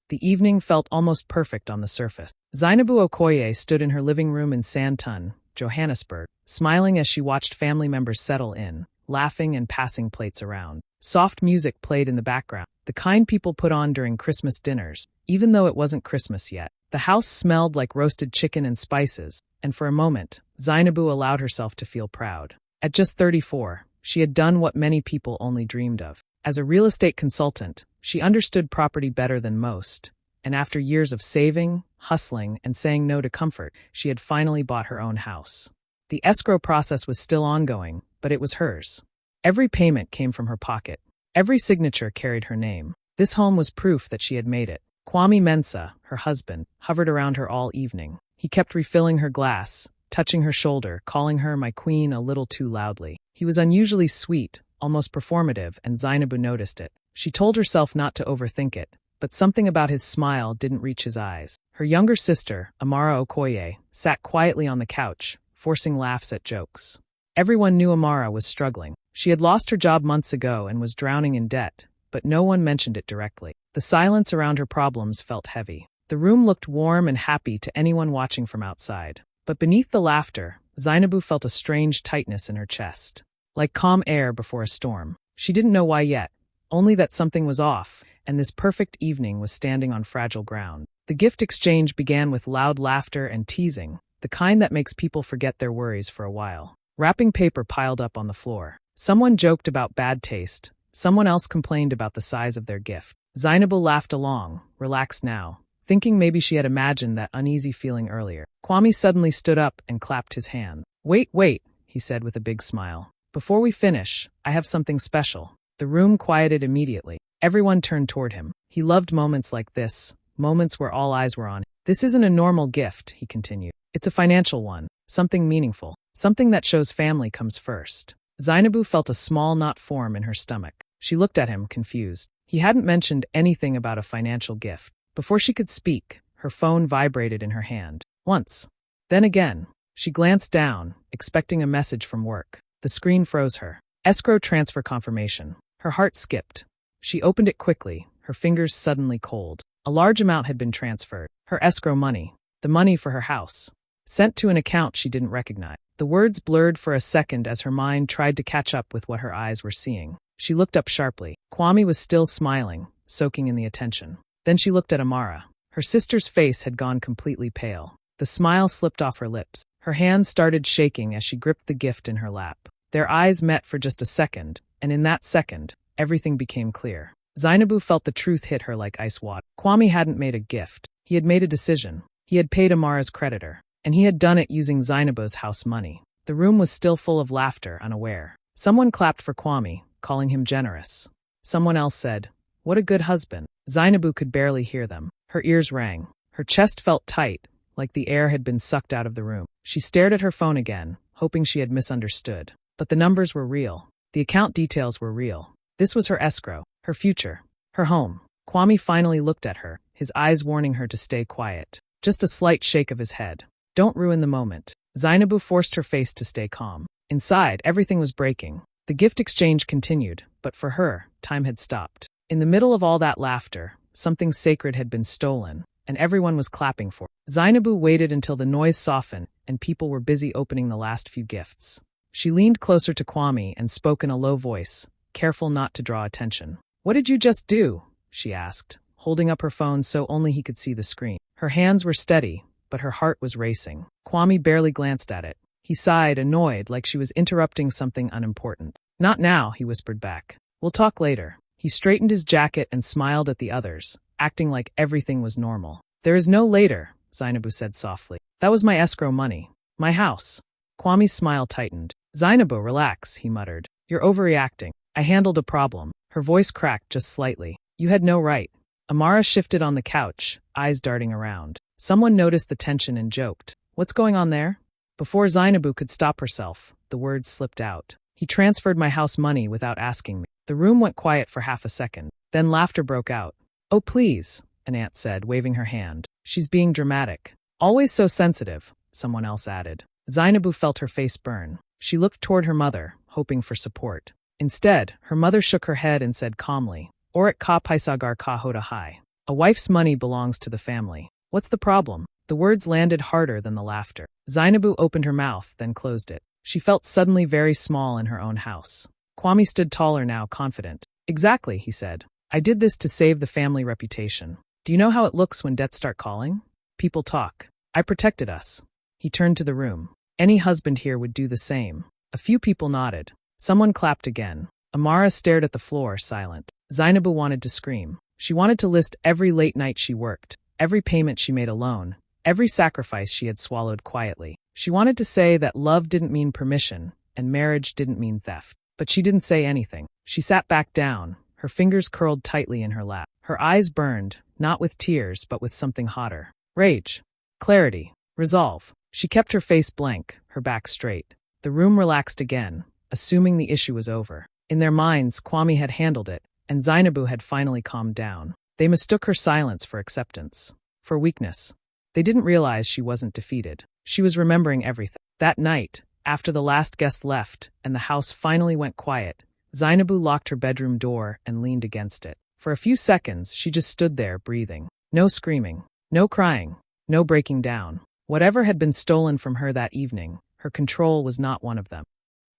The evening felt almost perfect on the surface. Zainabu Okoye stood in her living room in Sandton, Johannesburg, smiling as she watched family members settle in, laughing and passing plates around. Soft music played in the background, the kind people put on during Christmas dinners, even though it wasn't Christmas yet. The house smelled like roasted chicken and spices, and for a moment, Zainabu allowed herself to feel proud. At just 34, she had done what many people only dreamed of. As a real estate consultant, she understood property better than most, and after years of saving, hustling, and saying no to comfort, she had finally bought her own house. The escrow process was still ongoing, but it was hers. Every payment came from her pocket. Every signature carried her name. This home was proof that she had made it. Kwame Mensah, her husband, hovered around her all evening. He kept refilling her glass, touching her shoulder, calling her my queen a little too loudly. He was unusually sweet, almost performative, and Zainabu noticed it. She told herself not to overthink it, but something about his smile didn't reach his eyes. Her younger sister, Amara Okoye, sat quietly on the couch, forcing laughs at jokes. Everyone knew Amara was struggling. She had lost her job months ago and was drowning in debt, but no one mentioned it directly. The silence around her problems felt heavy. The room looked warm and happy to anyone watching from outside. But beneath the laughter, Zainabu felt a strange tightness in her chest. Like calm air before a storm. She didn't know why yet, only that something was off, and this perfect evening was standing on fragile ground. The gift exchange began with loud laughter and teasing, the kind that makes people forget their worries for a while. Wrapping paper piled up on the floor. Someone joked about bad taste. Someone else complained about the size of their gift. Zainabu laughed along, relaxed now, thinking maybe she had imagined that uneasy feeling earlier. Kwame suddenly stood up and clapped his hand. Wait, he said with a big smile. Before we finish, I have something special. The room quieted immediately. Everyone turned toward him. He loved moments like this, moments where all eyes were on him. This isn't a normal gift, he continued. It's a financial one, something meaningful, something that shows family comes first. Zainabu felt a small knot form in her stomach. She looked at him, confused. He hadn't mentioned anything about a financial gift. Before she could speak, her phone vibrated in her hand. Once. Then again. She glanced down, expecting a message from work. The screen froze her. Escrow transfer confirmation. Her heart skipped. She opened it quickly, her fingers suddenly cold. A large amount had been transferred. Her escrow money. The money for her house. Sent to an account she didn't recognize. The words blurred for a second as her mind tried to catch up with what her eyes were seeing. She looked up sharply. Kwame was still smiling, soaking in the attention. Then she looked at Amara. Her sister's face had gone completely pale. The smile slipped off her lips. Her hands started shaking as she gripped the gift in her lap. Their eyes met for just a second, and in that second, everything became clear. Zainabu felt the truth hit her like ice water. Kwame hadn't made a gift. He had made a decision. He had paid Amara's creditor, and he had done it using Zainabu's house money. The room was still full of laughter, unaware. Someone clapped for Kwame, calling him generous. Someone else said, "What a good husband." Zainabu could barely hear them. Her ears rang. Her chest felt tight, like the air had been sucked out of the room. She stared at her phone again, hoping she had misunderstood. But the numbers were real. The account details were real. This was her escrow, her future, her home. Kwame finally looked at her, his eyes warning her to stay quiet. Just a slight shake of his head. Don't ruin the moment. Zainabu forced her face to stay calm. Inside, everything was breaking. The gift exchange continued, but for her, time had stopped. In the middle of all that laughter, something sacred had been stolen, and everyone was clapping for it. Zainabu waited until the noise softened and people were busy opening the last few gifts. She leaned closer to Kwame and spoke in a low voice, careful not to draw attention. "What did you just do?" she asked, holding up her phone so only he could see the screen. Her hands were steady, but her heart was racing. Kwame barely glanced at it. He sighed, annoyed, like she was interrupting something unimportant. "Not now," he whispered back. "We'll talk later." He straightened his jacket and smiled at the others, acting like everything was normal. "There is no later," Zainabu said softly. "That was my escrow money. My house." Kwame's smile tightened. "Zainabu, relax," he muttered. "You're overreacting. I handled a problem." Her voice cracked just slightly. "You had no right." Amara shifted on the couch, eyes darting around. Someone noticed the tension and joked. "What's going on there?" Before Zainabu could stop herself, the words slipped out. "He transferred my house money without asking me." The room went quiet for half a second. Then laughter broke out. "Oh, please," an aunt said, waving her hand. "She's being dramatic." "Always so sensitive," someone else added. Zainabu felt her face burn. She looked toward her mother, hoping for support. Instead, her mother shook her head and said calmly, "Orit ka paisagar ka hoda hai." A wife's money belongs to the family. What's the problem? The words landed harder than the laughter. Zainabu opened her mouth, then closed it. She felt suddenly very small in her own house. Kwame stood taller now, confident. Exactly, he said. I did this to save the family reputation. Do you know how it looks when debts start calling? People talk. I protected us. He turned to the room. Any husband here would do the same. A few people nodded. Someone clapped again. Amara stared at the floor, silent. Zainabu wanted to scream. She wanted to list every late night she worked, every payment she made alone, every sacrifice she had swallowed quietly. She wanted to say that love didn't mean permission, and marriage didn't mean theft. But she didn't say anything. She sat back down, her fingers curled tightly in her lap. Her eyes burned, not with tears, but with something hotter. Rage. Clarity. Resolve. She kept her face blank, her back straight. The room relaxed again, assuming the issue was over. In their minds, Kwame had handled it, and Zainabu had finally calmed down. They mistook her silence for acceptance, for weakness. They didn't realize she wasn't defeated. She was remembering everything. That night, after the last guest left and the house finally went quiet, Zainabu locked her bedroom door and leaned against it. For a few seconds, she just stood there, breathing. No screaming, no crying, no breaking down. Whatever had been stolen from her that evening, her control was not one of them.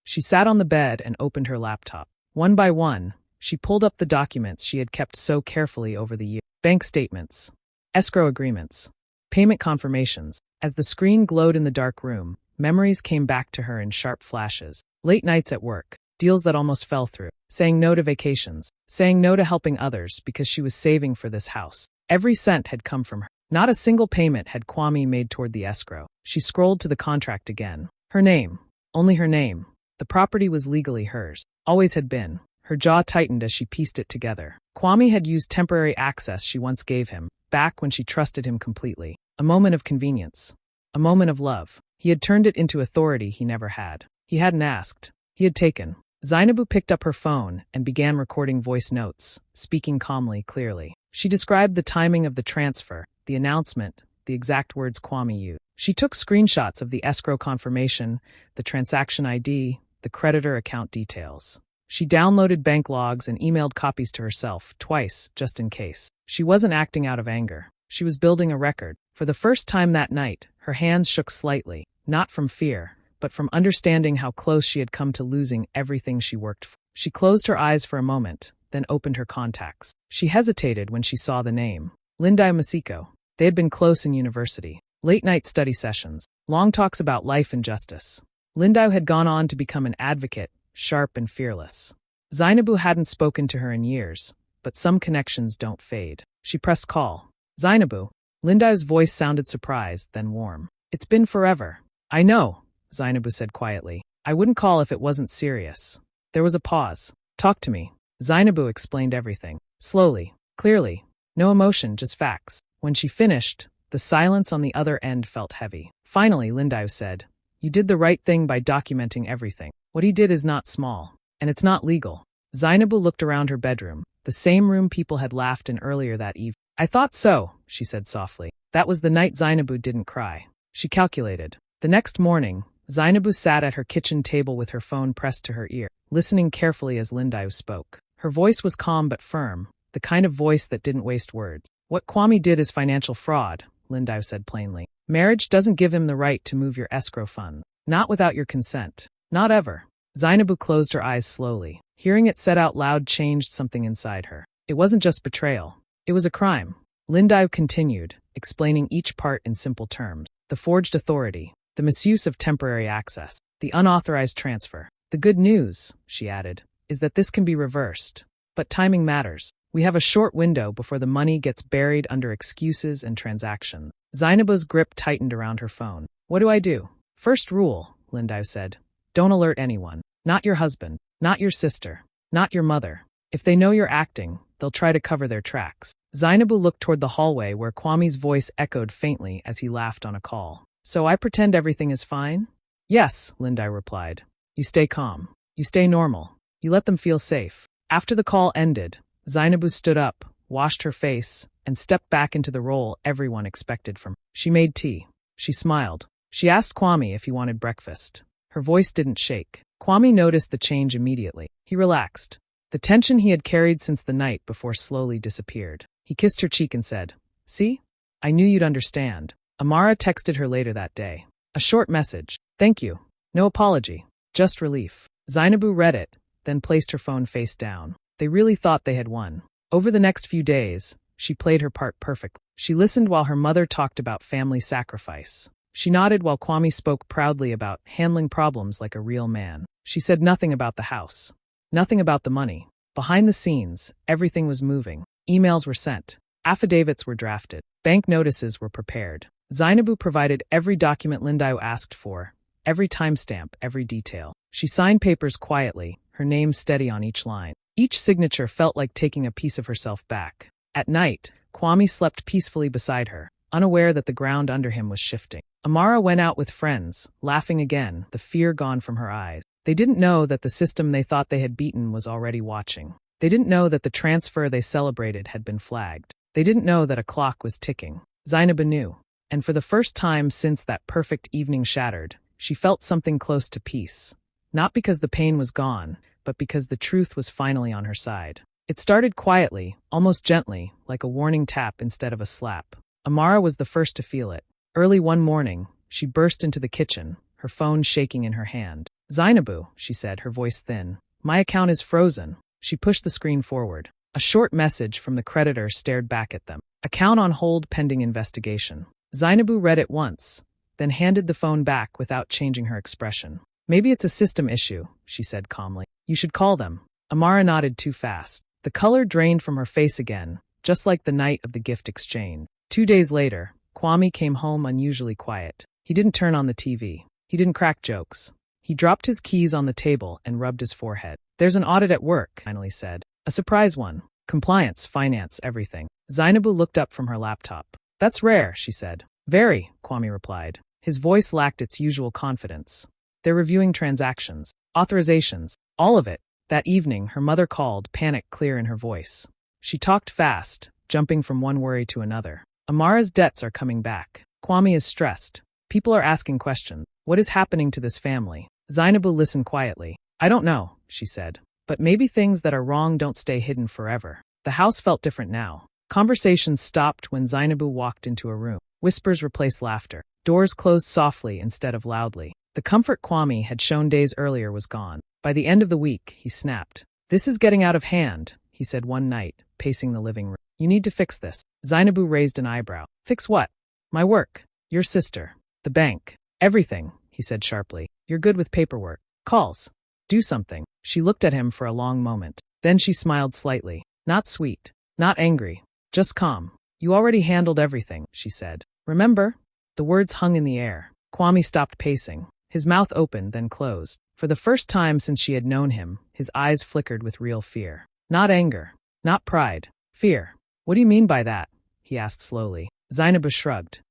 She sat on the bed and opened her laptop. One by one, she pulled up the documents she had kept so carefully over the years. Bank statements, escrow agreements, payment confirmations. As the screen glowed in the dark room, memories came back to her in sharp flashes. Late nights at work, deals that almost fell through, saying no to vacations, saying no to helping others because she was saving for this house. Every cent had come from her. Not a single payment had Kwame made toward the escrow. She scrolled to the contract again. Her name. Only her name. The property was legally hers. Always had been. Her jaw tightened as she pieced it together. Kwame had used temporary access she once gave him, back when she trusted him completely. A moment of convenience. A moment of love. He had turned it into authority he never had. He hadn't asked. He had taken. Zainabu picked up her phone and began recording voice notes, speaking calmly, clearly. She described the timing of the transfer, the announcement, the exact words Kwame used. She took screenshots of the escrow confirmation, the transaction ID, the creditor account details. She downloaded bank logs and emailed copies to herself, twice, just in case. She wasn't acting out of anger. She was building a record. For the first time that night, her hands shook slightly, not from fear, but from understanding how close she had come to losing everything she worked for. She closed her eyes for a moment, then opened her contacts. She hesitated when she saw the name. Lindai Masiko. They had been close in university. Late-night study sessions. Long talks about life and justice. Lindai had gone on to become an advocate, sharp and fearless. Zainabu hadn't spoken to her in years, but some connections don't fade. She pressed call. Zainabu. Lindai's voice sounded surprised, then warm. It's been forever. I know, Zainabu said quietly. I wouldn't call if it wasn't serious. There was a pause. Talk to me. Zainabu explained everything. Slowly, clearly. No emotion, just facts. When she finished, the silence on the other end felt heavy. Finally, Lindai said, You did the right thing by documenting everything. What he did is not small, and it's not legal. Zainabu looked around her bedroom, the same room people had laughed in earlier that evening. I thought so, she said softly. That was the night Zainabu didn't cry. She calculated. The next morning, Zainabu sat at her kitchen table with her phone pressed to her ear, listening carefully as Lindai spoke. Her voice was calm but firm, the kind of voice that didn't waste words. What Kwame did is financial fraud, Lindai said plainly. Marriage doesn't give him the right to move your escrow fund. Not without your consent. Not ever. Zainabu closed her eyes slowly. Hearing it said out loud changed something inside her. It wasn't just betrayal. It was a crime. Lindai continued, explaining each part in simple terms. The forged authority, the misuse of temporary access, the unauthorized transfer. The good news, she added, is that this can be reversed. But timing matters. We have a short window before the money gets buried under excuses and transactions. Zainabu's grip tightened around her phone. What do I do? First rule, Lindai said. Don't alert anyone. Not your husband. Not your sister. Not your mother. If they know you're acting, they'll try to cover their tracks. Zainabu looked toward the hallway where Kwame's voice echoed faintly as he laughed on a call. So I pretend everything is fine? Yes, Lindai replied. You stay calm. You stay normal. You let them feel safe. After the call ended, Zainabu stood up, washed her face, and stepped back into the role everyone expected from her. She made tea. She smiled. She asked Kwame if he wanted breakfast. Her voice didn't shake. Kwame noticed the change immediately. He relaxed. The tension he had carried since the night before slowly disappeared. He kissed her cheek and said, "See? I knew you'd understand." Amara texted her later that day. A short message. "Thank you. No apology. Just relief." Zainabu read it, then placed her phone face down. They really thought they had won. Over the next few days, she played her part perfectly. She listened while her mother talked about family sacrifice. She nodded while Kwame spoke proudly about handling problems like a real man. She said nothing about the house. Nothing about the money. Behind the scenes, everything was moving. Emails were sent. Affidavits were drafted. Bank notices were prepared. Zainabu provided every document Lindayo asked for, every timestamp, every detail. She signed papers quietly, her name steady on each line. Each signature felt like taking a piece of herself back. At night, Kwame slept peacefully beside her, unaware that the ground under him was shifting. Amara went out with friends, laughing again, the fear gone from her eyes. They didn't know that the system they thought they had beaten was already watching. They didn't know that the transfer they celebrated had been flagged. They didn't know that a clock was ticking. Zainabu knew. And for the first time since that perfect evening shattered, she felt something close to peace. Not because the pain was gone, but because the truth was finally on her side. It started quietly, almost gently, like a warning tap instead of a slap. Amara was the first to feel it. Early one morning, she burst into the kitchen, her phone shaking in her hand. "Zainabu," she said, her voice thin. "My account is frozen." She pushed the screen forward. A short message from the creditor stared back at them. "Account on hold pending investigation." Zainabu read it once, then handed the phone back without changing her expression. "Maybe it's a system issue," she said calmly. "You should call them." Amara nodded too fast. The color drained from her face again, just like the night of the gift exchange. 2 days later, Kwame came home unusually quiet. He didn't turn on the TV. He didn't crack jokes. He dropped his keys on the table and rubbed his forehead. "There's an audit at work," finally said. "A surprise one. Compliance, finance, everything." Zainabu looked up from her laptop. "That's rare," she said. "Very," Kwame replied. His voice lacked its usual confidence. "They're reviewing transactions, authorizations, all of it." That evening, her mother called, panic clear in her voice. She talked fast, jumping from one worry to another. "Amara's debts are coming back. Kwame is stressed. People are asking questions. What is happening to this family?" Zainabu listened quietly. "I don't know," she said. "But maybe things that are wrong don't stay hidden forever." The house felt different now. Conversations stopped when Zainabu walked into a room. Whispers replaced laughter. Doors closed softly instead of loudly. The comfort Kwame had shown days earlier was gone. By the end of the week, he snapped. "This is getting out of hand," he said one night, pacing the living room. "You need to fix this." Zainabu raised an eyebrow. "Fix what?" "My work. Your sister. The bank. Everything," he said sharply. "You're good with paperwork. Calls. Do something." She looked at him for a long moment. Then she smiled slightly. Not sweet. Not angry. Just calm. "You already handled everything," she said. "Remember?" The words hung in the air. Kwame stopped pacing. His mouth opened, then closed. For the first time since she had known him, his eyes flickered with real fear. Not anger. Not pride. Fear. "What do you mean by that?" he asked slowly. Zainabu shrugged.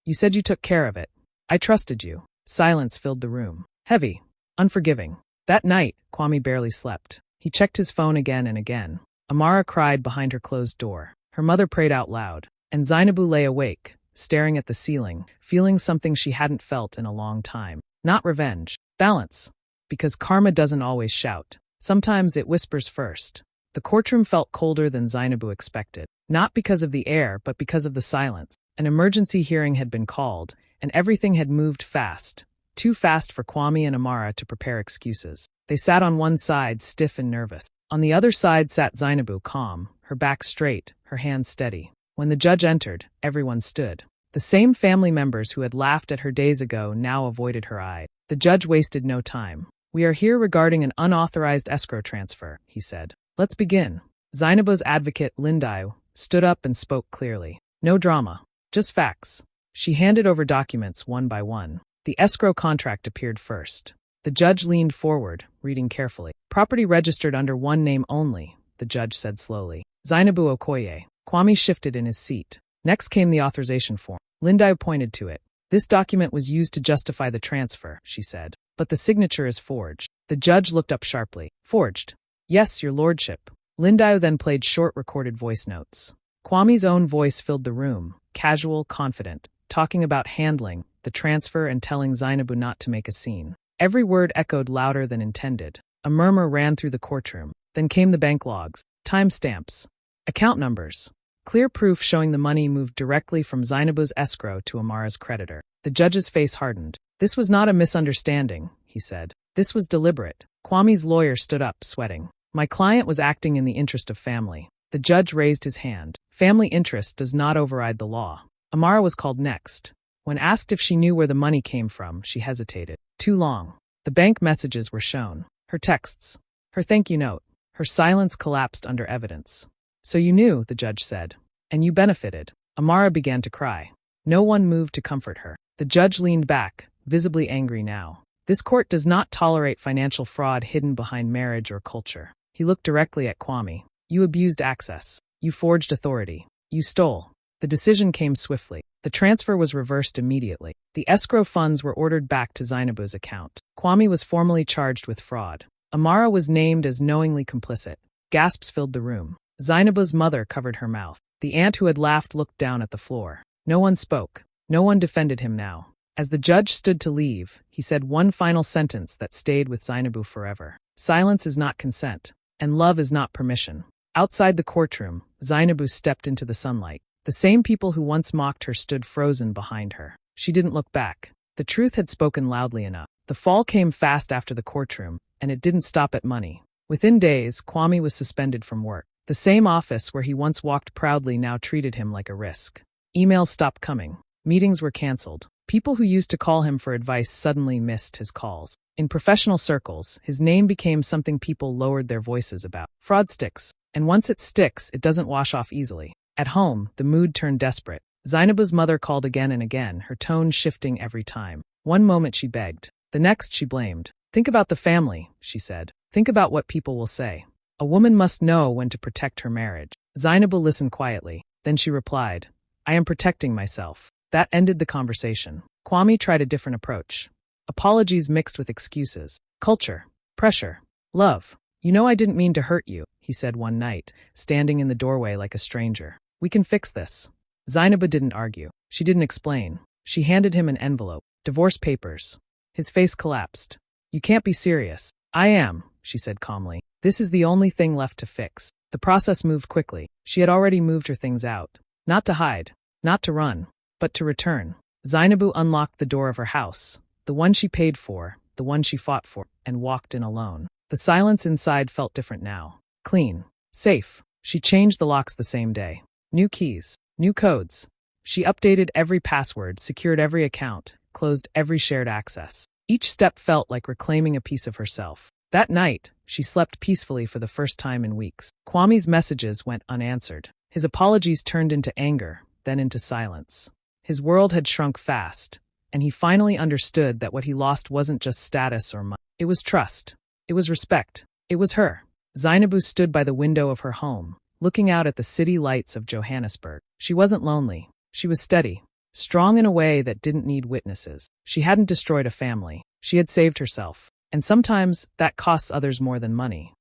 "You said you took care of it. I trusted you." Silence filled the room. Heavy. Unforgiving. That night, Kwame barely slept. He checked his phone again and again. Amara cried behind her closed door. Her mother prayed out loud. And Zainabu lay awake, staring at the ceiling, feeling something she hadn't felt in a long time. Not revenge. Balance. Because karma doesn't always shout. Sometimes it whispers first. The courtroom felt colder than Zainabu expected. Not because of the air, but because of the silence. An emergency hearing had been called, and everything had moved fast. Too fast for Kwame and Amara to prepare excuses. They sat on one side, stiff and nervous. On the other side sat Zainabu, calm, her back straight, her hands steady. When the judge entered, everyone stood. The same family members who had laughed at her days ago now avoided her eye. The judge wasted no time. "We are here regarding an unauthorized escrow transfer," he said. "Let's begin." Zainabu's advocate, Lindayo, stood up and spoke clearly. "No drama. Just facts." She handed over documents one by one. The escrow contract appeared first. The judge leaned forward, reading carefully. "Property registered under one name only," the judge said slowly. "Zainabu Okoye." Kwame shifted in his seat. Next came the authorization form. Lindayo pointed to it. "This document was used to justify the transfer," she said. "But the signature is forged." The judge looked up sharply. "Forged?" "Yes, your lordship." Lindayo then played short recorded voice notes. Kwame's own voice filled the room, casual, confident, talking about handling the transfer and telling Zainabu not to make a scene. Every word echoed louder than intended. A murmur ran through the courtroom. Then came the bank logs, timestamps, account numbers, Clear proof showing the money moved directly from Zainabu's escrow to Amara's creditor. The judge's face hardened. This was not a misunderstanding, he said. This was deliberate. Kwame's lawyer stood up, sweating. My client was acting in the interest of family. The judge raised his hand. Family interest does not override the law. Amara was called next. When asked if she knew where the money came from, she hesitated. Too long. The bank messages were shown. Her texts. Her thank you note. Her silence collapsed under evidence. So you knew, the judge said. And you benefited. Amara began to cry. No one moved to comfort her. The judge leaned back, visibly angry now. This court does not tolerate financial fraud hidden behind marriage or culture. He looked directly at Kwame. You abused access. You forged authority. You stole. The decision came swiftly. The transfer was reversed immediately. The escrow funds were ordered back to Zainabu's account. Kwame was formally charged with fraud. Amara was named as knowingly complicit. Gasps filled the room. Zainabu's mother covered her mouth. The aunt who had laughed looked down at the floor. No one spoke. No one defended him now. As the judge stood to leave, he said one final sentence that stayed with Zainabu forever. Silence is not consent, and love is not permission. Outside the courtroom, Zainabu stepped into the sunlight. The same people who once mocked her stood frozen behind her. She didn't look back. The truth had spoken loudly enough. The fall came fast after the courtroom, and it didn't stop at money. Within days, Kwame was suspended from work. The same office where he once walked proudly now treated him like a risk. Emails stopped coming. Meetings were canceled. People who used to call him for advice suddenly missed his calls. In professional circles, his name became something people lowered their voices about. Fraud sticks. And once it sticks, it doesn't wash off easily. At home, the mood turned desperate. Zainabu's mother called again and again, her tone shifting every time. One moment she begged. The next she blamed. Think about the family, she said. Think about what people will say. A woman must know when to protect her marriage. Zainabu listened quietly. Then she replied, I am protecting myself. That ended the conversation. Kwame tried a different approach. Apologies mixed with excuses. Culture. Pressure. Love. You know I didn't mean to hurt you, he said one night, standing in the doorway like a stranger. We can fix this. Zainabu didn't argue. She didn't explain. She handed him an envelope. Divorce papers. His face collapsed. You can't be serious. I am, she said calmly. This is the only thing left to fix. The process moved quickly. She had already moved her things out. Not to hide. Not to run. But to return. Zainabu unlocked the door of her house. The one she paid for. The one she fought for. And walked in alone. The silence inside felt different now. Clean. Safe. She changed the locks the same day. New keys. New codes. She updated every password, secured every account, closed every shared access. Each step felt like reclaiming a piece of herself. That night, she slept peacefully for the first time in weeks. Kwame's messages went unanswered. His apologies turned into anger, then into silence. His world had shrunk fast, and he finally understood that what he lost wasn't just status or money. It was trust. It was respect. It was her. Zainabu stood by the window of her home, looking out at the city lights of Johannesburg. She wasn't lonely. She was steady, strong in a way that didn't need witnesses. She hadn't destroyed a family. She had saved herself. And sometimes that costs others more than money.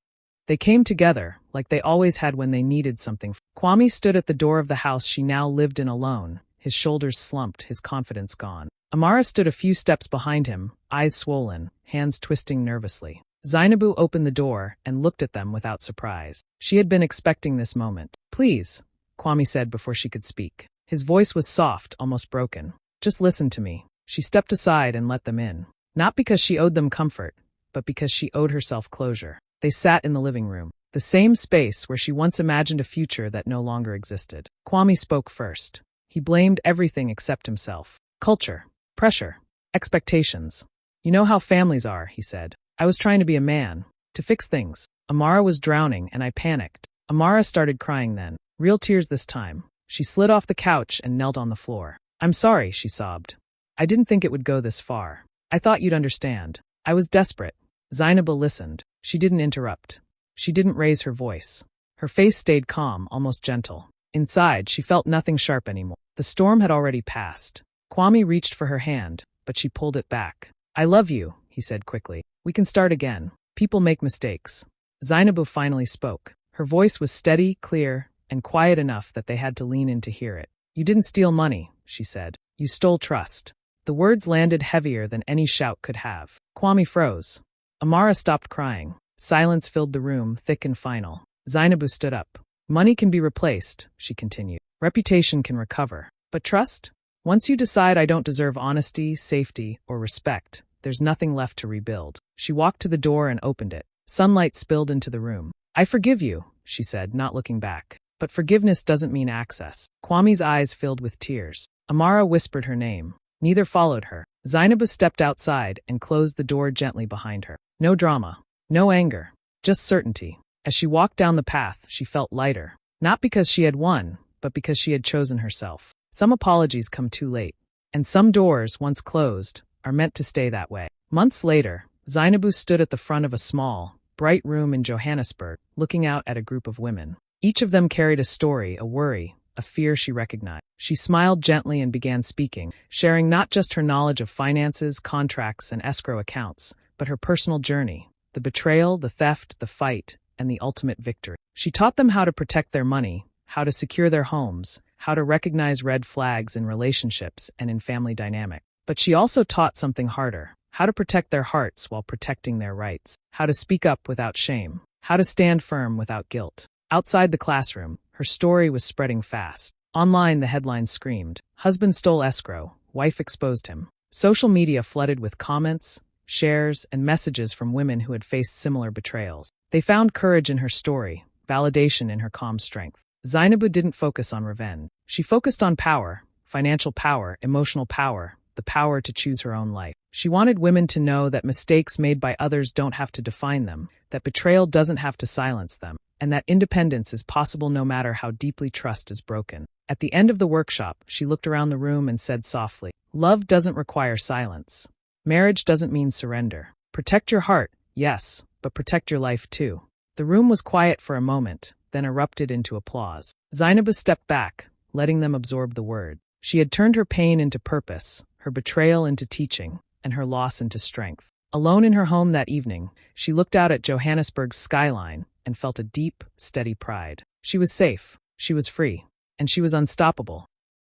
They came together, like they always had when they needed something. Kwame stood at the door of the house she now lived in alone, his shoulders slumped, his confidence gone. Amara stood a few steps behind him, eyes swollen, hands twisting nervously. Zainabu opened the door and looked at them without surprise. She had been expecting this moment. Please, Kwame said before she could speak. His voice was soft, almost broken. Just listen to me. She stepped aside and let them in. Not because she owed them comfort, but because she owed herself closure. They sat in the living room, the same space where she once imagined a future that no longer existed. Kwame spoke first. He blamed everything except himself. Culture, pressure, expectations. You know how families are, he said. I was trying to be a man, to fix things. Amara was drowning and I panicked. Amara started crying then, real tears this time. She slid off the couch and knelt on the floor. I'm sorry, she sobbed. I didn't think it would go this far. I thought you'd understand. I was desperate. Zainabu listened. She didn't interrupt. She didn't raise her voice. Her face stayed calm, almost gentle. Inside, she felt nothing sharp anymore. The storm had already passed. Kwame reached for her hand, but she pulled it back. I love you, he said quickly. We can start again. People make mistakes. Zainabu finally spoke. Her voice was steady, clear, and quiet enough that they had to lean in to hear it. You didn't steal money, she said. You stole trust. The words landed heavier than any shout could have. Kwame froze. Amara stopped crying. Silence filled the room, thick and final. Zainabu stood up. Money can be replaced, she continued. Reputation can recover. But trust? Once you decide I don't deserve honesty, safety, or respect, there's nothing left to rebuild. She walked to the door and opened it. Sunlight spilled into the room. I forgive you, she said, not looking back. But forgiveness doesn't mean access. Kwame's eyes filled with tears. Amara whispered her name. Neither followed her. Zainabu stepped outside and closed the door gently behind her. No drama. No anger. Just certainty. As she walked down the path, she felt lighter. Not because she had won, but because she had chosen herself. Some apologies come too late. And some doors, once closed, are meant to stay that way. Months later, Zainabu stood at the front of a small, bright room in Johannesburg, looking out at a group of women. Each of them carried a story, a worry, a fear she recognized. She smiled gently and began speaking, sharing not just her knowledge of finances, contracts, and escrow accounts, but her personal journey, the betrayal, the theft, the fight, and the ultimate victory. She taught them how to protect their money, how to secure their homes, how to recognize red flags in relationships and in family dynamic. But she also taught something harder, how to protect their hearts while protecting their rights, how to speak up without shame, how to stand firm without guilt. Outside the classroom, her story was spreading fast. Online, the headlines screamed, "Husband stole escrow, wife exposed him." Social media flooded with comments, shares, and messages from women who had faced similar betrayals. They found courage in her story, validation in her calm strength. Zainabu didn't focus on revenge. She focused on power, financial power, emotional power, the power to choose her own life. She wanted women to know that mistakes made by others don't have to define them, that betrayal doesn't have to silence them, and that independence is possible no matter how deeply trust is broken. At the end of the workshop, she looked around the room and said softly, "Love doesn't require silence. Marriage doesn't mean surrender. Protect your heart, yes, but protect your life too." The room was quiet for a moment, then erupted into applause. Zainabu stepped back, letting them absorb the word. She had turned her pain into purpose, her betrayal into teaching, and her loss into strength. Alone in her home that evening, she looked out at Johannesburg's skyline and felt a deep, steady pride. She was safe, she was free, and she was unstoppable.